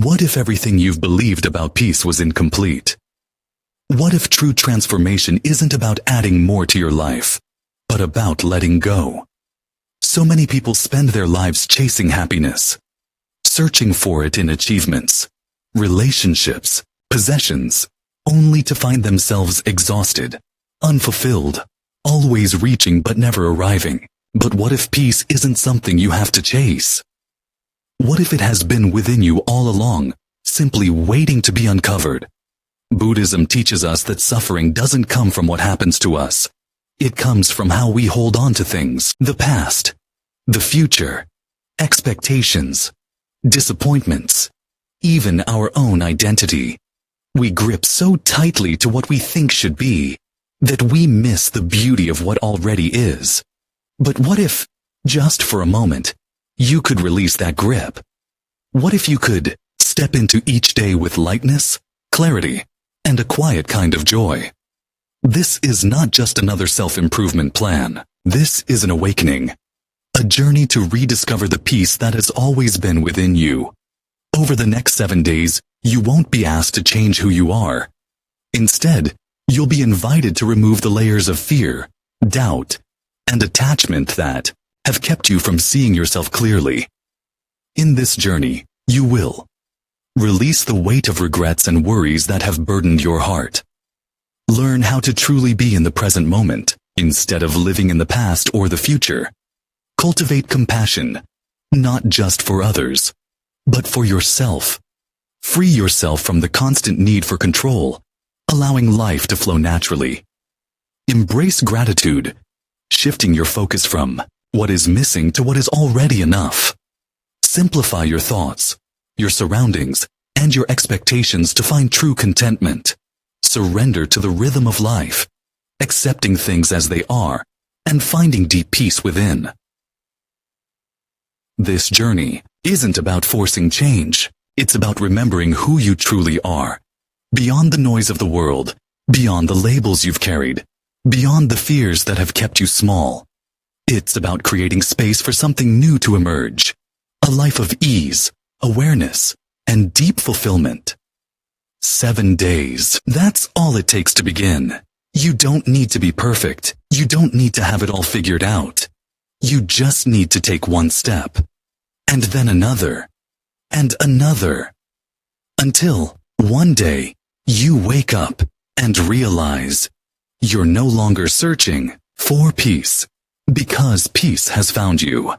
What if everything you've believed about peace was incomplete? What if true transformation isn't about adding more to your life, but about letting go? So many people spend their lives chasing happiness, searching for it in achievements, relationships, possessions, only to find themselves exhausted, unfulfilled, always reaching but never arriving. But what if peace isn't something you have to chase? What if it has been within you all along, simply waiting to be uncovered? Buddhism teaches us that suffering doesn't come from what happens to us. It comes from how we hold on to things, the past, the future, expectations, disappointments, even our own identity. We grip so tightly to what we think should be that we miss the beauty of what already is. But what if, just for a moment, you could release that grip? What if you could step into each day with lightness, clarity, and a quiet kind of joy? This is not just another self-improvement plan. This is an awakening, a journey to rediscover the peace that has always been within you. Over the next 7 days, you won't be asked to change who you are. Instead, you'll be invited to remove the layers of fear, doubt, and attachment that have kept you from seeing yourself clearly. In this journey, you will release the weight of regrets and worries that have burdened your heart. Learn how to truly be in the present moment, instead of living in the past or the future. Cultivate compassion, not just for others, but for yourself. Free yourself from the constant need for control, allowing life to flow naturally. Embrace gratitude, shifting your focus from what is missing to what is already enough. Simplify your thoughts, your surroundings, and your expectations to find true contentment. Surrender to the rhythm of life, accepting things as they are, and finding deep peace within. This journey isn't about forcing change. It's about remembering who you truly are. Beyond the noise of the world, beyond the labels you've carried, beyond the fears that have kept you small. It's about creating space for something new to emerge. A life of ease, awareness, and deep fulfillment. 7 days. That's all it takes to begin. You don't need to be perfect. You don't need to have it all figured out. You just need to take one step. And then another. And another. Until, one day, you wake up and realize you're no longer searching for peace, because peace has found you.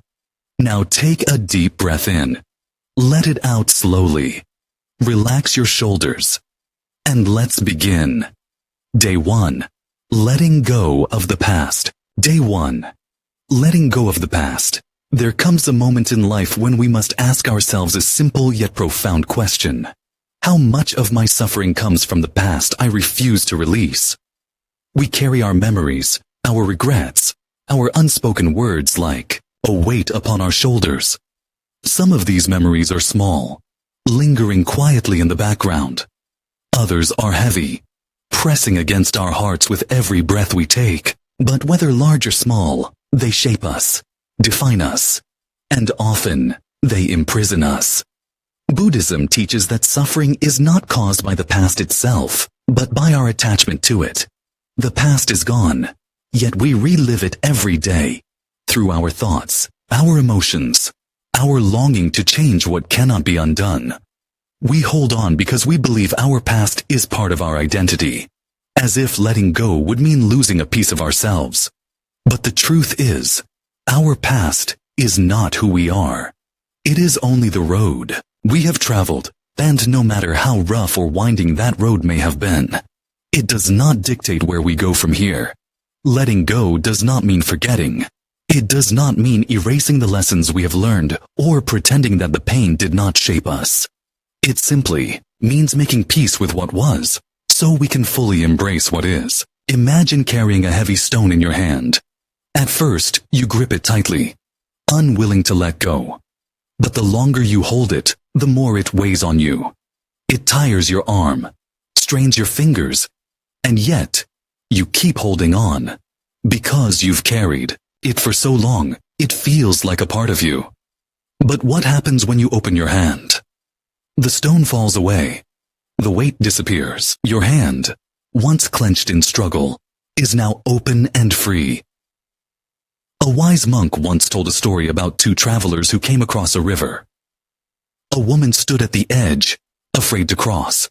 Now take a deep breath in. Let it out slowly. Relax your shoulders. And let's begin. Day 1. Letting go of the past. Day 1. Letting go of the past. There comes a moment in life when we must ask ourselves a simple yet profound question. How much of my suffering comes from the past I refuse to release? We carry our memories, our regrets, our unspoken words like a weight upon our shoulders. Some of these memories are small, lingering quietly in the background. Others are heavy, pressing against our hearts with every breath we take. But whether large or small, they shape us, define us, and often they imprison us. Buddhism teaches that suffering is not caused by the past itself, but by our attachment to it. The past is gone, yet we relive it every day, through our thoughts, our emotions, our longing to change what cannot be undone. We hold on because we believe our past is part of our identity, as if letting go would mean losing a piece of ourselves. But the truth is, our past is not who we are. It is only the road we have traveled, and no matter how rough or winding that road may have been, it does not dictate where we go from here. Letting go does not mean forgetting. It does not mean erasing the lessons we have learned or pretending that the pain did not shape us. It simply means making peace with what was, so we can fully embrace what is. Imagine carrying a heavy stone in your hand. At first, you grip it tightly, unwilling to let go. But the longer you hold it, the more it weighs on you. It tires your arm, strains your fingers, and yet, you keep holding on. Because you've carried it for so long, it feels like a part of you. But what happens when you open your hand? The stone falls away. The weight disappears. Your hand, once clenched in struggle, is now open and free. A wise monk once told a story about two travelers who came across a river. A woman stood at the edge, afraid to cross.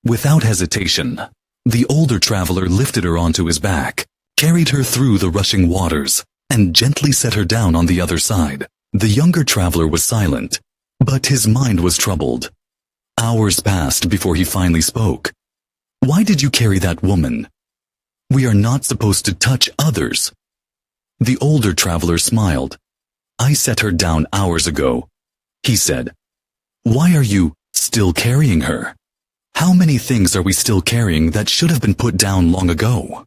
Without hesitation, the older traveler lifted her onto his back, carried her through the rushing waters, and gently set her down on the other side. The younger traveler was silent, but his mind was troubled. Hours passed before he finally spoke. "Why did you carry that woman? We are not supposed to touch others." The older traveler smiled. "I set her down hours ago," he said. "Why are you still carrying her? How many things are we still carrying that should have been put down long ago?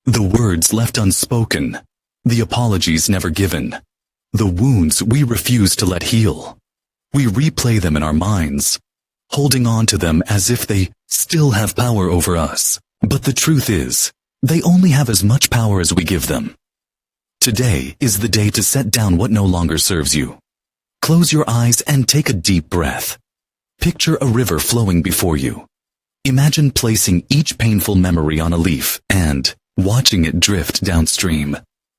The words left unspoken, the apologies never given, the wounds we refuse to let heal. We replay them in our minds, holding on to them as if they still have power over us. But the truth is, they only have as much power as we give them. Today is the day to set down what no longer serves you. Close your eyes and take a deep breath. Picture a river flowing before you. Imagine placing each painful memory on a leaf and watching it drift downstream.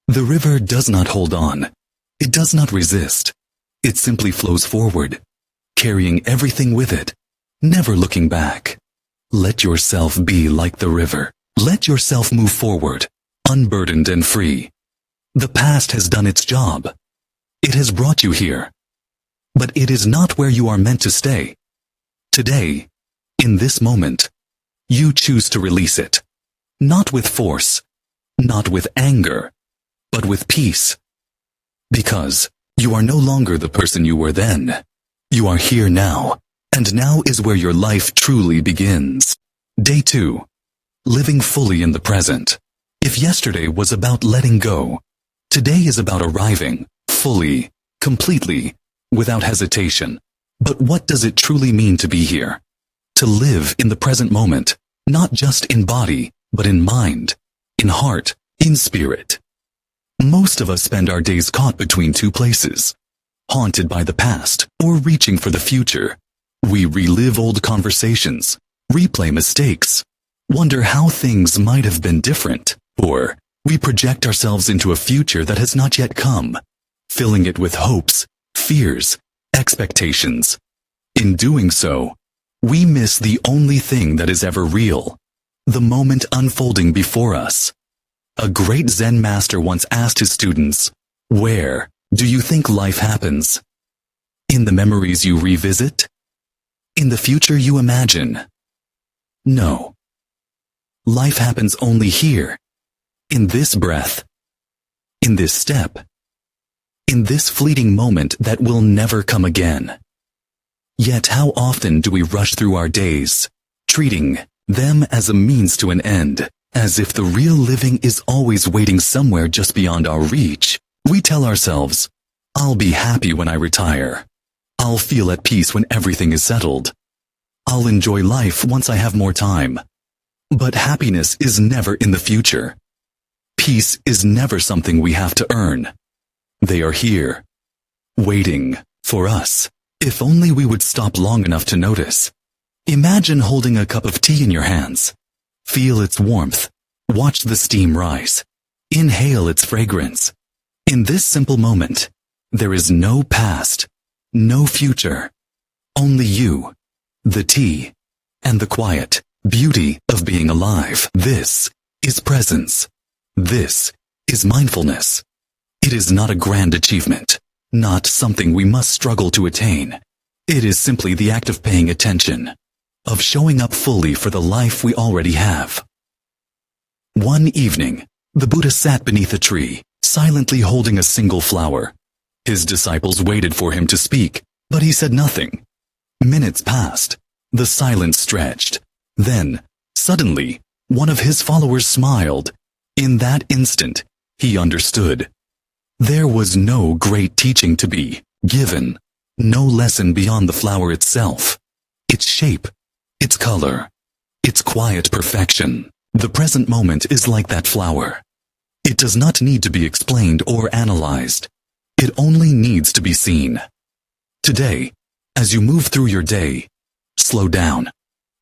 The river does not hold on. It does not resist. It simply flows forward, carrying everything with it, never looking back. Let yourself be like the river. Let yourself move forward, unburdened and free. The past has done its job. It has brought you here. But it is not where you are meant to stay. Today, in this moment, you choose to release it. Not with force, not with anger, but with peace. Because you are no longer the person you were then. You are here now, and now is where your life truly begins. Day 2. Living fully in the present. If yesterday was about letting go, today is about arriving, fully, completely, without hesitation. But what does it truly mean to be here? To live in the present moment, not just in body, but in mind, in heart, in spirit. Most of us spend our days caught between two places, haunted by the past or reaching for the future. We relive old conversations, replay mistakes, wonder how things might have been different, or we project ourselves into a future that has not yet come, filling it with hopes, fears, expectations. In doing so, we miss the only thing that is ever real, the moment unfolding before us. A great Zen master once asked his students, "Where do you think life happens? In the memories you revisit? In the future you imagine?" No. Life happens only here, in this breath, in this step, in this fleeting moment that will never come again. Yet how often do we rush through our days, treating them as a means to an end, as if the real living is always waiting somewhere just beyond our reach? We tell ourselves, "I'll be happy when I retire. I'll feel at peace when everything is settled. I'll enjoy life once I have more time." But happiness is never in the future. Peace is never something we have to earn. They are here, waiting for us. If only we would stop long enough to notice. Imagine holding a cup of tea in your hands. Feel its warmth. Watch the steam rise. Inhale its fragrance. In this simple moment, there is no past, no future. Only you, the tea, and the quiet beauty of being alive. This is presence. This is mindfulness. It is not a grand achievement, not something we must struggle to attain. It is simply the act of paying attention, of showing up fully for the life we already have. One evening, the Buddha sat beneath a tree, silently holding a single flower. His disciples waited for him to speak, but he said nothing. Minutes passed. The silence stretched. Then, suddenly, one of his followers smiled. In that instant, he understood. There was no great teaching to be given, no lesson beyond the flower itself, its shape, its color, its quiet perfection. The present moment is like that flower. It does not need to be explained or analyzed. It only needs to be seen. Today, as you move through your day, Slow down.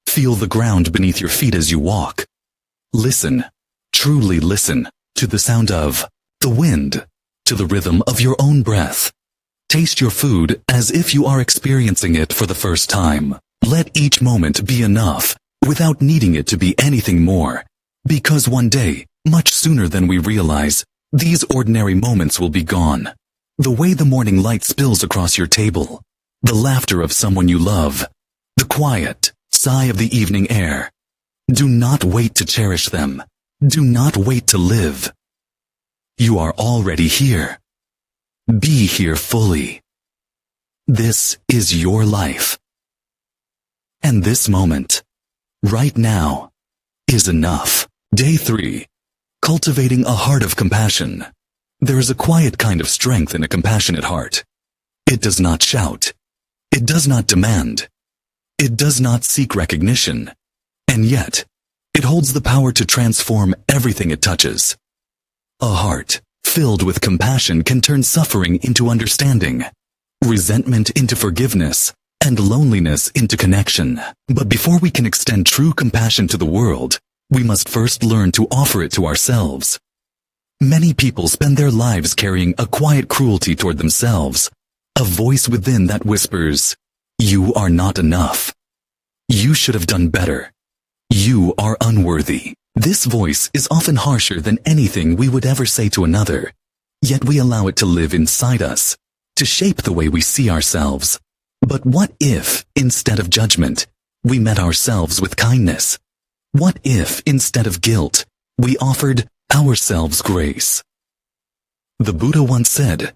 Feel the ground beneath your feet as you walk. Listen, truly listen, to the sound of the wind, to the rhythm of your own breath. Taste your food as if you are experiencing it for the first time. Let each moment be enough, without needing it to be anything more. Because one day, much sooner than we realize, these ordinary moments will be gone. The way the morning light spills across your table, the laughter of someone you love, the quiet sigh of the evening air. Do not wait to cherish them. Do not wait to live. You are already here. Be here fully. This is your life. And this moment, right now, is enough. Day 3. Cultivating a heart of compassion. There is a quiet kind of strength in a compassionate heart. It does not shout. It does not demand. It does not seek recognition. And yet, it holds the power to transform everything it touches. A heart filled with compassion can turn suffering into understanding, resentment into forgiveness, and loneliness into connection. But before we can extend true compassion to the world, we must first learn to offer it to ourselves. Many people spend their lives carrying a quiet cruelty toward themselves, a voice within that whispers, "You are not enough. You should have done better. You are unworthy." This voice is often harsher than anything we would ever say to another, yet we allow it to live inside us, to shape the way we see ourselves. But what if, instead of judgment, we met ourselves with kindness? What if, instead of guilt, we offered ourselves grace? The Buddha once said,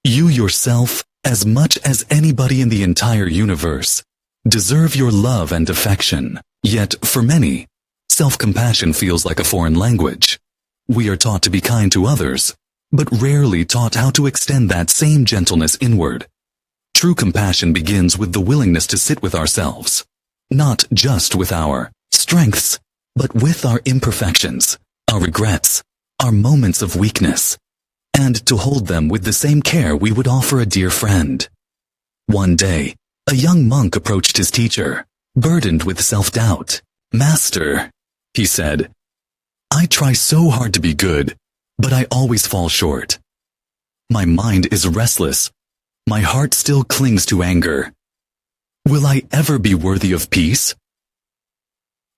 "You yourself, as much as anybody in the entire universe, deserve your love and affection." Yet, for many, self-compassion feels like a foreign language. We are taught to be kind to others, but rarely taught how to extend that same gentleness inward. True compassion begins with the willingness to sit with ourselves, not just with our strengths, but with our imperfections, our regrets, our moments of weakness, and to hold them with the same care we would offer a dear friend. One day, a young monk approached his teacher, burdened with self-doubt. "Master," he said, "I try so hard to be good, but I always fall short. My mind is restless. My heart still clings to anger. Will I ever be worthy of peace?"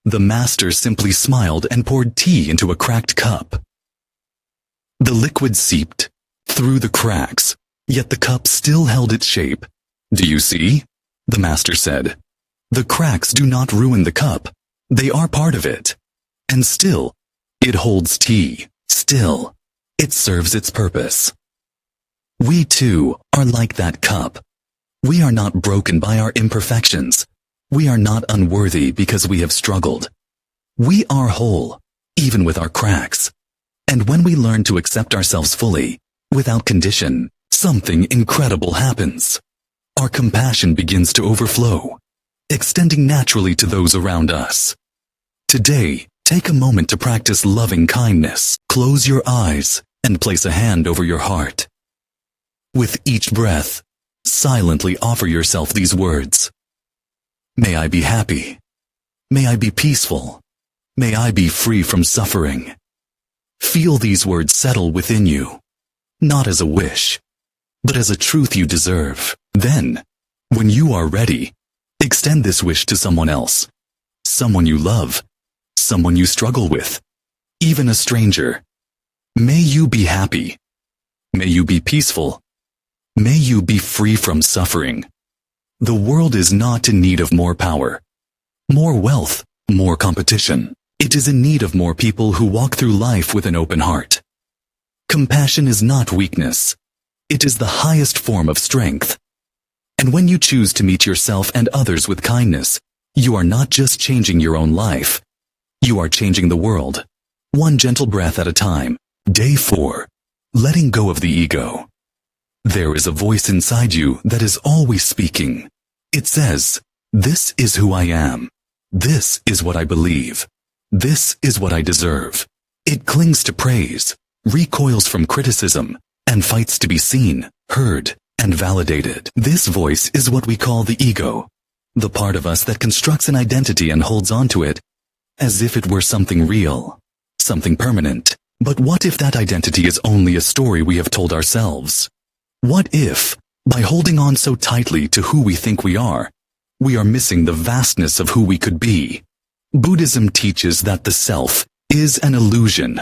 The master simply smiled and poured tea into a cracked cup. The liquid seeped through the cracks, yet the cup still held its shape. "Do you see?" the master said. "The cracks do not ruin the cup. They are part of it. And still, it holds tea. Still, it serves its purpose." We too are like that cup. We are not broken by our imperfections. We are not unworthy because we have struggled. We are whole, even with our cracks. And when we learn to accept ourselves fully, without condition, something incredible happens. Our compassion begins to overflow, extending naturally to those around us. Today, take a moment to practice loving kindness. Close your eyes and place a hand over your heart. With each breath, silently offer yourself these words. May I be happy. May I be peaceful. May I be free from suffering. Feel these words settle within you, not as a wish, but as a truth you deserve. Then, when you are ready, extend this wish to someone else, someone you love, someone you struggle with, even a stranger. May you be happy. May you be peaceful. May you be free from suffering. The world is not in need of more power, more wealth, more competition. It is in need of more people who walk through life with an open heart. Compassion is not weakness. It is the highest form of strength. And when you choose to meet yourself and others with kindness, you are not just changing your own life. You are changing the world, one gentle breath at a time. Day 4. Letting go of the ego. There is a voice inside you that is always speaking. It says, "This is who I am. This is what I believe. This is what I deserve." It clings to praise, recoils from criticism, and fights to be seen, heard, and validated. This voice is what we call the ego. the part of us that constructs an identity and holds on to it as if it were something real, something permanent. But what if that identity is only a story we have told ourselves? What if, by holding on so tightly to who we think we are missing the vastness of who we could be? Buddhism teaches that the self is an illusion,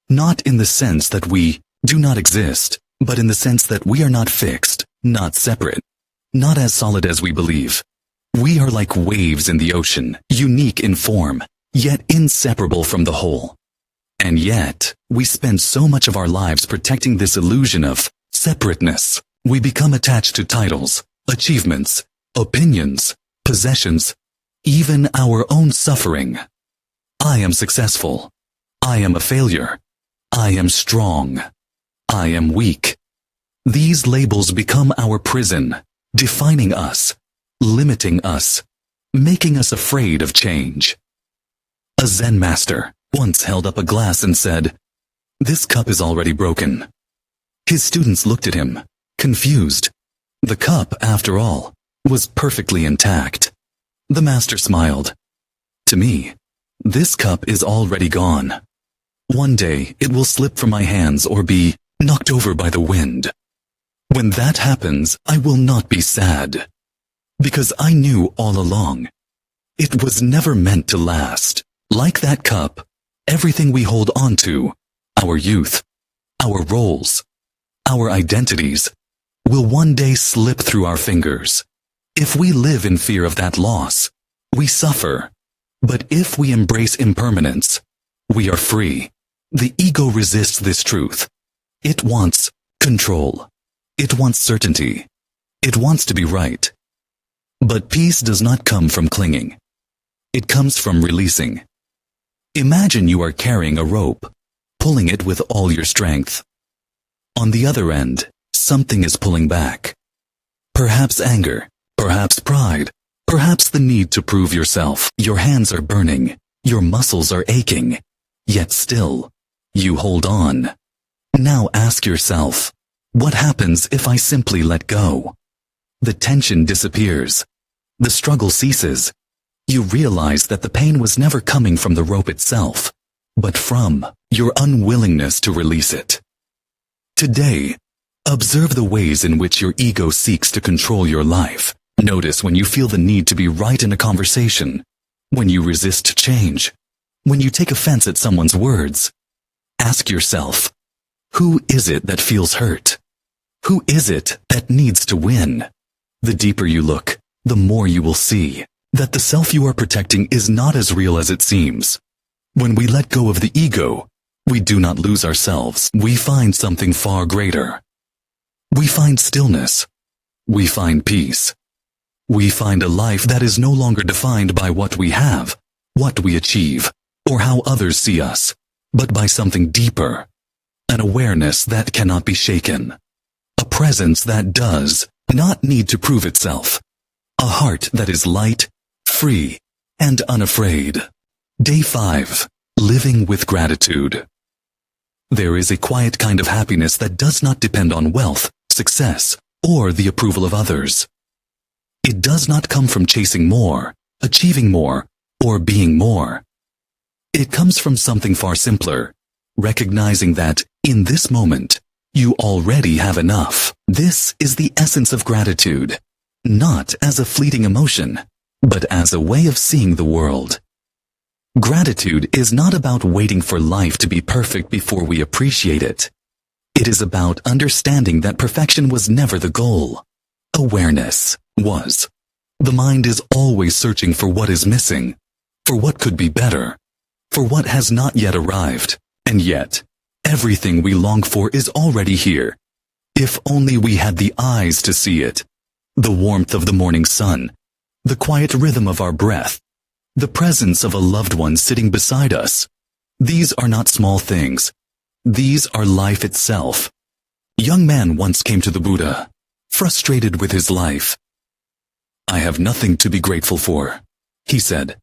not in the sense that we do not exist, but in the sense that we are not fixed, not separate, not as solid as we believe. We are like waves in the ocean, unique in form, yet inseparable from the whole. And yet, we spend so much of our lives protecting this illusion of separateness. We become attached to titles, achievements, opinions, possessions, even our own suffering. I am successful. I am a failure. I am strong. I am weak. These labels become our prison, defining us, limiting us, making us afraid of change. A Zen master once held up a glass and said, "This cup is already broken." His students looked at him, confused. The cup, after all, was perfectly intact. The master smiled. "To me, this cup is already gone. One day it will slip from my hands or be knocked over by the wind. When that happens, I will not be sad, because I knew all along it was never meant to last. Like that cup, everything we hold on to, our youth, our roles, our identities, will one day slip through our fingers. If we live in fear of that loss, we suffer. But if we embrace impermanence, we are free. The ego resists this truth. It wants control. It wants certainty. It wants to be right. But peace does not come from clinging. It comes from releasing. Imagine you are carrying a rope, pulling it with all your strength. On the other end, something is pulling back. Perhaps anger, perhaps pride, perhaps the need to prove yourself. Your hands are burning, your muscles are aching, yet still, you hold on. Now ask yourself, what happens if I simply let go? The tension disappears. The struggle ceases. You realize that the pain was never coming from the rope itself, but from your unwillingness to release it. Today, observe the ways in which your ego seeks to control your life. Notice when you feel the need to be right in a conversation, when you resist change, when you take offense at someone's words. Ask yourself, who is it that feels hurt? Who is it that needs to win? The deeper you look, the more you will see that the self you are protecting is not as real as it seems. When we let go of the ego, we do not lose ourselves. We find something far greater. We find stillness. We find peace. We find a life that is no longer defined by what we have, what we achieve, or how others see us, but by something deeper. An awareness that cannot be shaken. A presence that does not need to prove itself. A heart that is light, free, and unafraid. Day 5. Living with gratitude. There is a quiet kind of happiness that does not depend on wealth, success, or the approval of others. It does not come from chasing more, achieving more, or being more. It comes from something far simpler, recognizing that, in this moment, you already have enough. This is the essence of gratitude, not as a fleeting emotion, but as a way of seeing the world. Gratitude is not about waiting for life to be perfect before we appreciate it. It is about understanding that perfection was never the goal. Awareness was. The mind is always searching for what is missing, for what could be better, for what has not yet arrived. And yet, everything we long for is already here. If only we had the eyes to see it. The warmth of the morning sun, the quiet rhythm of our breath, the presence of a loved one sitting beside us. These are not small things. These are life itself. A young man once came to the Buddha, frustrated with his life. "I have nothing to be grateful for," he said.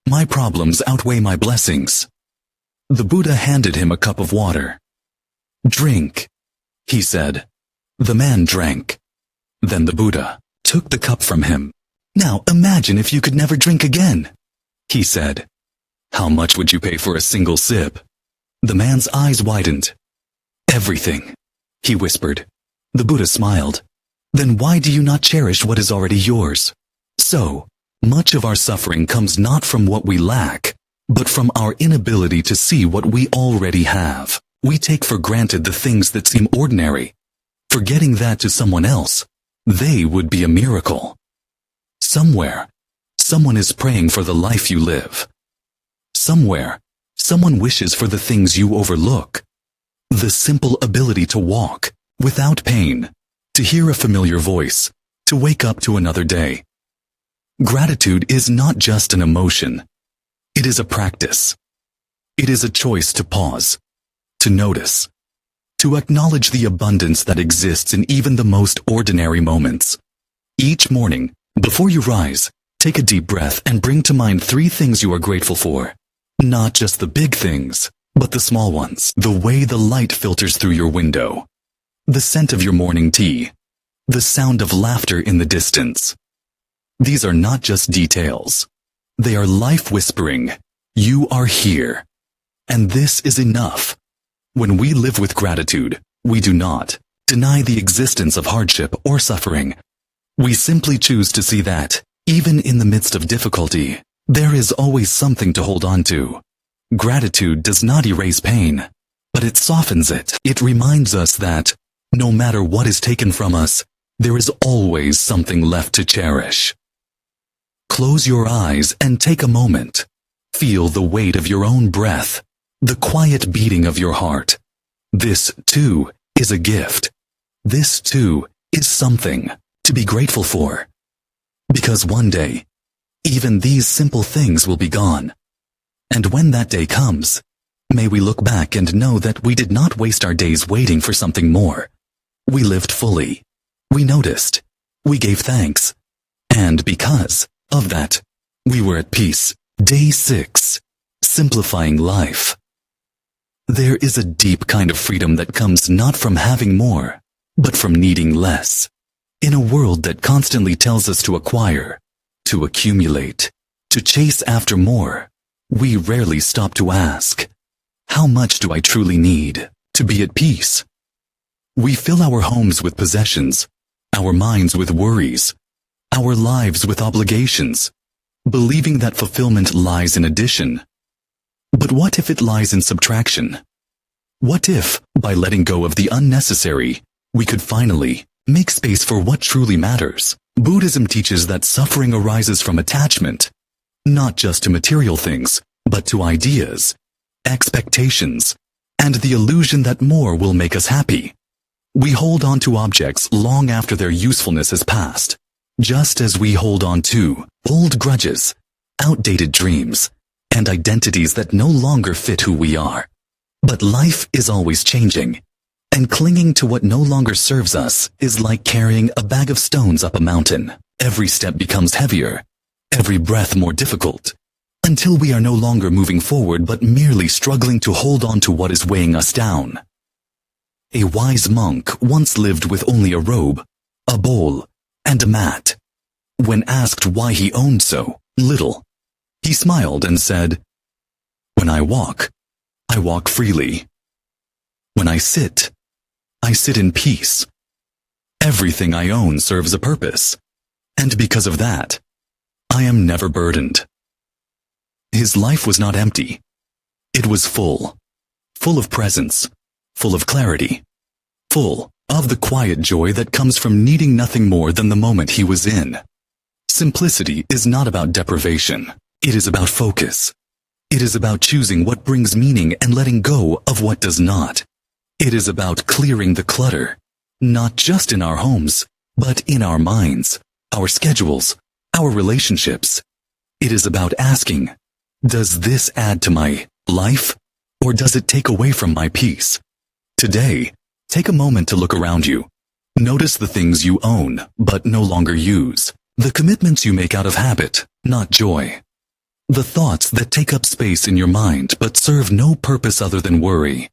"My problems outweigh my blessings." The Buddha handed him a cup of water. "Drink," he said. The man drank. Then the Buddha took the cup from him. Now imagine if you could never drink again, he said. How much would you pay for a single sip? The man's eyes widened. Everything, he whispered. The Buddha smiled. Then why do you not cherish what is already yours? So, much of our suffering comes not from what we lack, but from our inability to see what we already have. We take for granted the things that seem ordinary, forgetting that to someone else, they would be a miracle. Somewhere, someone is praying for the life you live. Somewhere, someone wishes for the things you overlook. The simple ability to walk without pain, to hear a familiar voice, to wake up to another day. Gratitude is not just an emotion. It is a practice. It is a choice to pause, to notice, to acknowledge the abundance that exists in even the most ordinary moments. Each morning, before you rise, take a deep breath and bring to mind 3 things you are grateful for. Not just the big things, but the small ones. The way the light filters through your window, the scent of your morning tea, the sound of laughter in the distance. These are not just details. They are life whispering, you are here. And this is enough. When we live with gratitude, we do not deny the existence of hardship or suffering. We simply choose to see that, even in the midst of difficulty, there is always something to hold on to. Gratitude does not erase pain, but it softens it. It reminds us that, no matter what is taken from us, there is always something left to cherish. Close your eyes and take a moment. Feel the weight of your own breath, the quiet beating of your heart. This, too, is a gift. This, too, is something to be grateful for. Because one day, even these simple things will be gone. And when that day comes, may we look back and know that we did not waste our days waiting for something more. We lived fully. We noticed. We gave thanks. And because of that, we were at peace. Day 6. Simplifying life. There is a deep kind of freedom that comes not from having more, but from needing less. In a world that constantly tells us to acquire, to accumulate, to chase after more, we rarely stop to ask, how much do I truly need to be at peace? We fill our homes with possessions, our minds with worries, our lives with obligations, believing that fulfillment lies in addition. But what if it lies in subtraction? What if, by letting go of the unnecessary, we could finally make space for what truly matters? Buddhism teaches that suffering arises from attachment, not just to material things, but to ideas, expectations, and the illusion that more will make us happy. We hold on to objects long after their usefulness has passed, just as we hold on to old grudges, outdated dreams, and identities that no longer fit who we are. But life is always changing, and clinging to what no longer serves us is like carrying a bag of stones up a mountain. Every step becomes heavier, every breath more difficult, until we are no longer moving forward but merely struggling to hold on to what is weighing us down. A wise monk once lived with only a robe, a bowl, and a mat. When asked why he owned so little, he smiled and said, "When I walk freely. When I sit in peace. Everything I own serves a purpose, and because of that, I am never burdened." His life was not empty. It was full of presence, full of clarity, full of the quiet joy that comes from needing nothing more than the moment he was in. Simplicity is not about deprivation. It is about focus. It is about choosing what brings meaning and letting go of what does not. It is about clearing the clutter, not just in our homes, but in our minds, our schedules, our relationships. It is about asking, does this add to my life, or does it take away from my peace? Today, take a moment to look around you. Notice the things you own, but no longer use. The commitments you make out of habit, not joy. The thoughts that take up space in your mind but serve no purpose other than worry.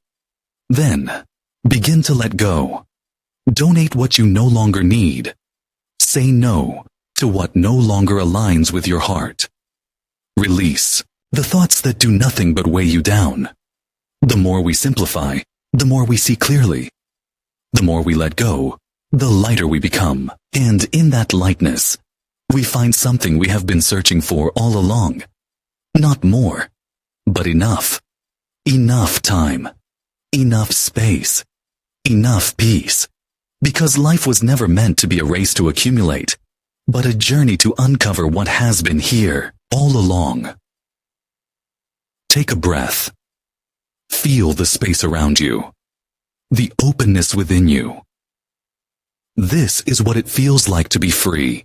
Then, begin to let go. Donate what you no longer need. Say no to what no longer aligns with your heart. Release the thoughts that do nothing but weigh you down. The more we simplify, the more we see clearly. The more we let go, the lighter we become. And in that lightness, we find something we have been searching for all along. Not more, but enough. Enough time. Enough space. Enough peace. Because life was never meant to be a race to accumulate, but a journey to uncover what has been here all along. Take a breath. Feel the space around you. The openness within you. This is what it feels like to be free.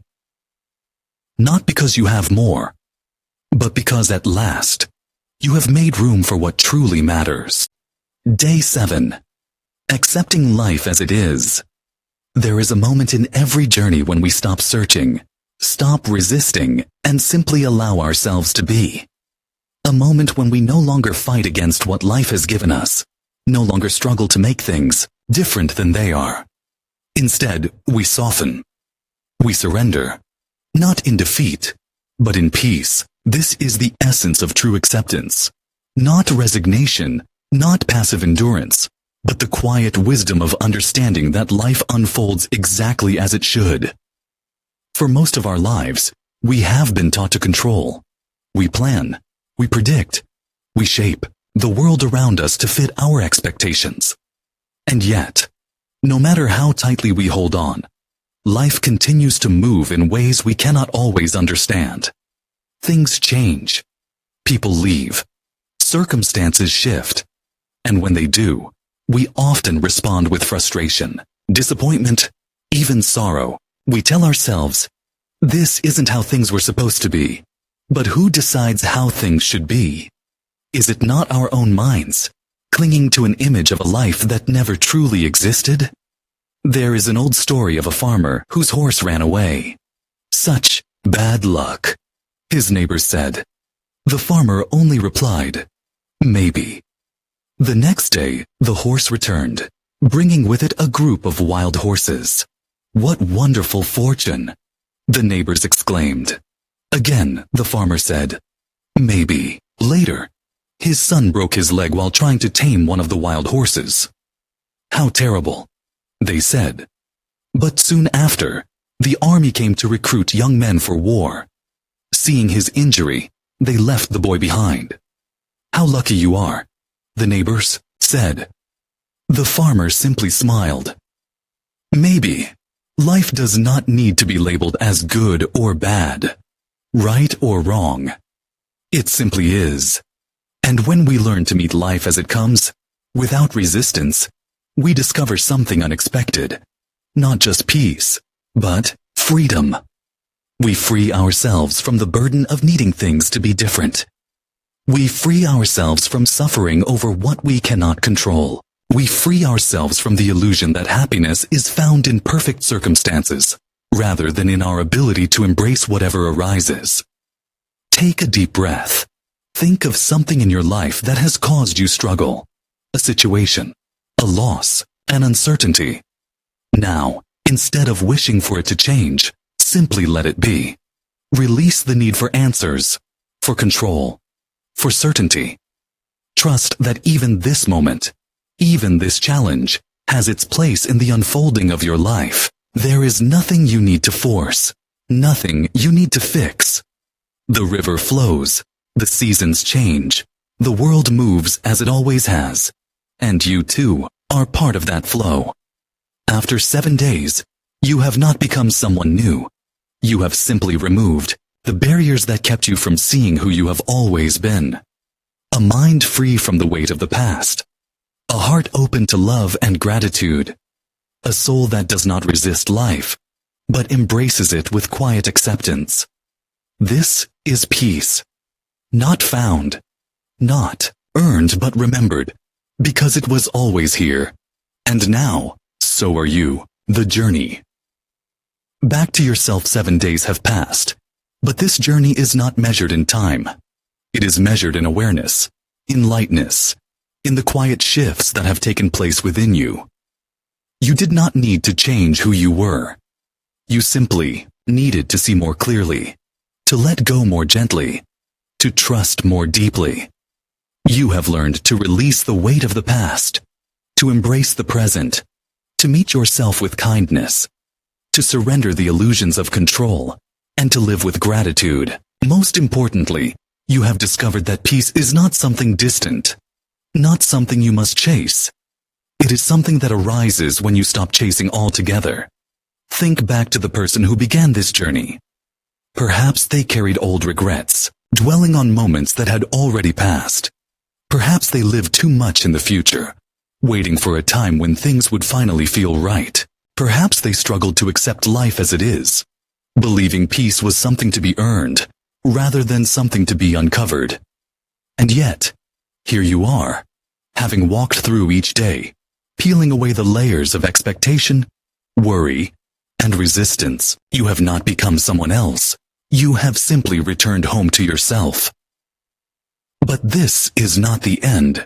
Not because you have more, but because at last, you have made room for what truly matters. Day 7. Accepting life as it is. There is a moment in every journey when we stop searching, stop resisting, and simply allow ourselves to be. A moment when we no longer fight against what life has given us, no longer struggle to make things different than they are. Instead, we soften. We surrender. Not in defeat, but in peace. This is the essence of true acceptance. Not resignation, not passive endurance, but the quiet wisdom of understanding that life unfolds exactly as it should. For most of our lives, we have been taught to control. We plan, we predict, we shape the world around us to fit our expectations. And yet, no matter how tightly we hold on, life continues to move in ways we cannot always understand. Things change. People leave. Circumstances shift. And when they do, we often respond with frustration, disappointment, even sorrow. We tell ourselves, this isn't how things were supposed to be. But who decides how things should be? Is it not our own minds, clinging to an image of a life that never truly existed? There is an old story of a farmer whose horse ran away. Such bad luck, his neighbors said. The farmer only replied, maybe. The next day, the horse returned, bringing with it a group of wild horses. What wonderful fortune! The neighbors exclaimed. Again, the farmer said, maybe. Later, his son broke his leg while trying to tame one of the wild horses. How terrible, they said. But soon after, the army came to recruit young men for war. Seeing his injury, they left the boy behind. How lucky you are, the neighbors said. The farmer simply smiled. Maybe. Life does not need to be labeled as good or bad, right or wrong. It simply is. And when we learn to meet life as it comes, without resistance, we discover something unexpected. Not just peace, but freedom. We free ourselves from the burden of needing things to be different. We free ourselves from suffering over what we cannot control. We free ourselves from the illusion that happiness is found in perfect circumstances, rather than in our ability to embrace whatever arises. Take a deep breath. Think of something in your life that has caused you struggle. A situation, a loss, an uncertainty. Now, instead of wishing for it to change, simply let it be. Release the need for answers, for control, for certainty. Trust that even this moment, even this challenge, has its place in the unfolding of your life. There is nothing you need to force, nothing you need to fix. The river flows, the seasons change, the world moves as it always has, and you too are part of that flow. After 7 days, you have not become someone new. You have simply removed the barriers that kept you from seeing who you have always been. A mind free from the weight of the past. A heart open to love and gratitude. A soul that does not resist life, but embraces it with quiet acceptance. This is peace. Not found, not earned but remembered, because it was always here. And now, so are you, the journey. Back to yourself 7 days have passed, but this journey is not measured in time. It is measured in awareness, in lightness, in the quiet shifts that have taken place within you. You did not need to change who you were. You simply needed to see more clearly, to let go more gently, to trust more deeply. You have learned to release the weight of the past, to embrace the present, to meet yourself with kindness, to surrender the illusions of control, and to live with gratitude. Most importantly, you have discovered that peace is not something distant, not something you must chase. It is something that arises when you stop chasing altogether. Think back to the person who began this journey. Perhaps they carried old regrets, dwelling on moments that had already passed. Perhaps they lived too much in the future, waiting for a time when things would finally feel right. Perhaps they struggled to accept life as it is, believing peace was something to be earned, rather than something to be uncovered. And yet, here you are, having walked through each day, peeling away the layers of expectation, worry, and resistance. You have not become someone else. You have simply returned home to yourself. But this is not the end.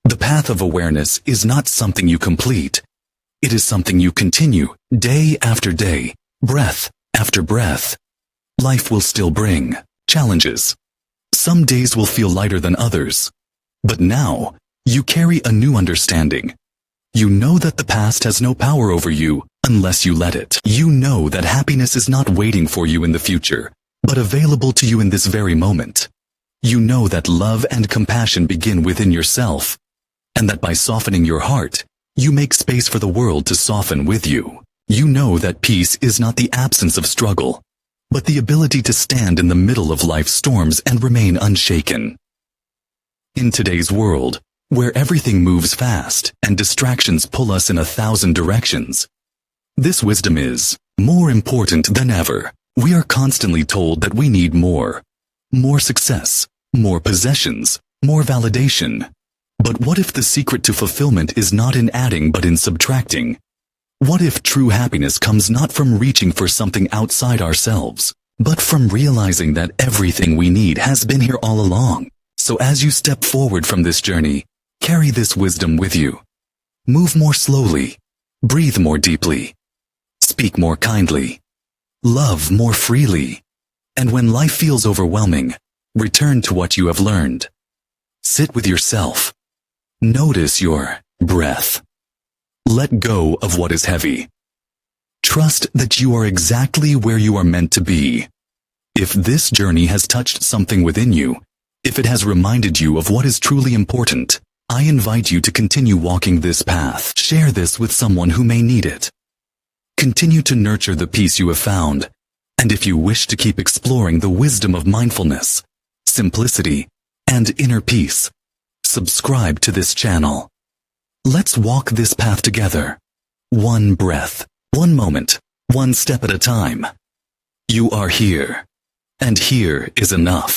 The path of awareness is not something you complete. It is something you continue, day after day, breath after breath. Life will still bring challenges. Some days will feel lighter than others. But now, you carry a new understanding. You know that the past has no power over you unless you let it. You know that happiness is not waiting for you in the future, but available to you in this very moment. You know that love and compassion begin within yourself, and that by softening your heart, you make space for the world to soften with you. You know that peace is not the absence of struggle, but the ability to stand in the middle of life's storms and remain unshaken. In today's world, where everything moves fast and distractions pull us in 1,000 directions, this wisdom is more important than ever. We are constantly told that we need more success, more possessions, more validation. But what if the secret to fulfillment is not in adding but in subtracting? What if true happiness comes not from reaching for something outside ourselves, but from realizing that everything we need has been here all along? So as you step forward from this journey, carry this wisdom with you. Move more slowly, breathe more deeply, speak more kindly, love more freely, and when life feels overwhelming, return to what you have learned. Sit with yourself. Notice your breath. Let go of what is heavy. Trust that you are exactly where you are meant to be. If this journey has touched something within you, if it has reminded you of what is truly important, I invite you to continue walking this path. Share this with someone who may need it. Continue to nurture the peace you have found, and if you wish to keep exploring the wisdom of mindfulness, simplicity, and inner peace, subscribe to this channel. Let's walk this path together. One breath, one moment, one step at a time. You are here, and here is enough.